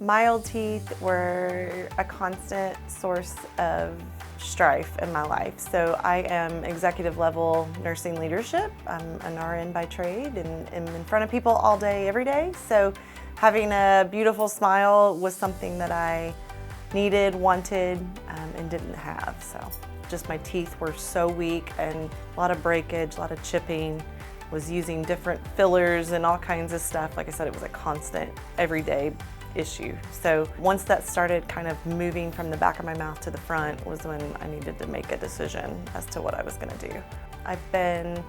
Mild teeth were a constant source of strife in my life. So I am executive level nursing leadership. I'm an RN by trade and am in front of people all day, every day. So having a beautiful smile was something that I needed, wanted, and didn't have. So just my teeth were so weak and a lot of breakage, a lot of chipping. Was using different fillers and all kinds of stuff. Like I said, it was a constant, everyday issue. So once that started kind of moving from the back of my mouth to the front was when I needed to make a decision as to what I was gonna do. I've been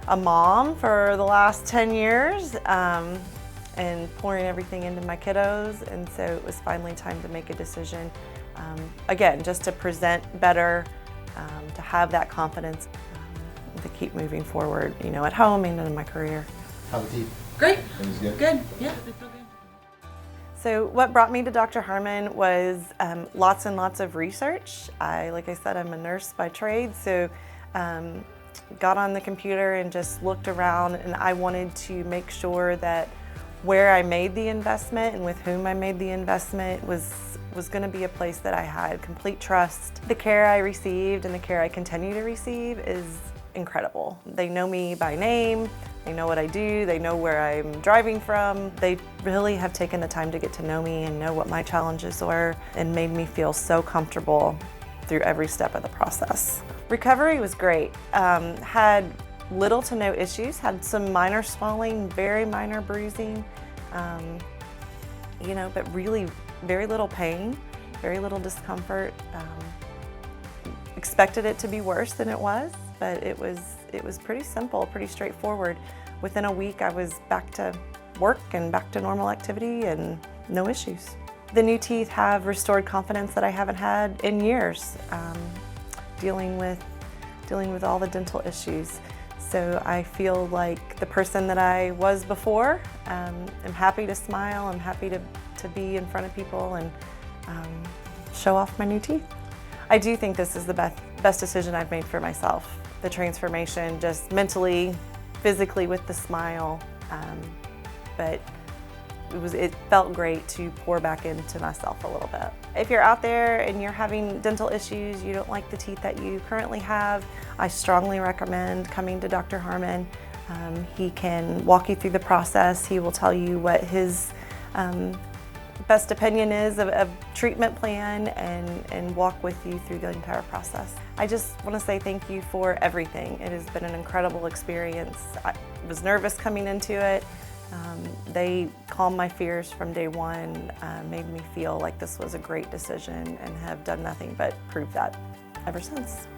a mom for the last 10 years and pouring everything into my kiddos, and so it was finally time to make a decision. Again, just to present better, to have that confidence, to keep moving forward, you know, at home and in my career. How the teeth? Great. Things good? Good. Yeah, they feel good. So what brought me to Dr. Harmon was lots and lots of research. Like I said, I'm a nurse by trade, so got on the computer and just looked around, and I wanted to make sure that where I made the investment and with whom I made the investment was going to be a place that I had complete trust. The care I received and the care I continue to receive is incredible. They know me by name, they know what I do, they know where I'm driving from. They really have taken the time to get to know me and know what my challenges were and made me feel so comfortable through every step of the process. Recovery was great. Had little to no issues, had some minor swelling, very minor bruising, you know, but really very little pain, very little discomfort. Expected it to be worse than it was, but it was pretty simple, pretty straightforward. Within a week, I was back to work and back to normal activity and no issues. The new teeth have restored confidence that I haven't had in years, dealing with all the dental issues. So I feel like the person that I was before. I'm happy to smile, I'm happy to be in front of people and show off my new teeth. I do think this is the best decision I've made for myself. The transformation, just mentally, physically with the smile, but it felt great to pour back into myself a little bit. If you're out there and you're having dental issues, you don't like the teeth that you currently have, I strongly recommend coming to Dr. Harmon. He can walk you through the process. He will tell you what his best opinion is of treatment plan and walk with you through the entire process. I just want to say thank you for everything. It has been an incredible experience. I was nervous coming into it. They calmed my fears from day one, made me feel like this was a great decision and have done nothing but prove that ever since.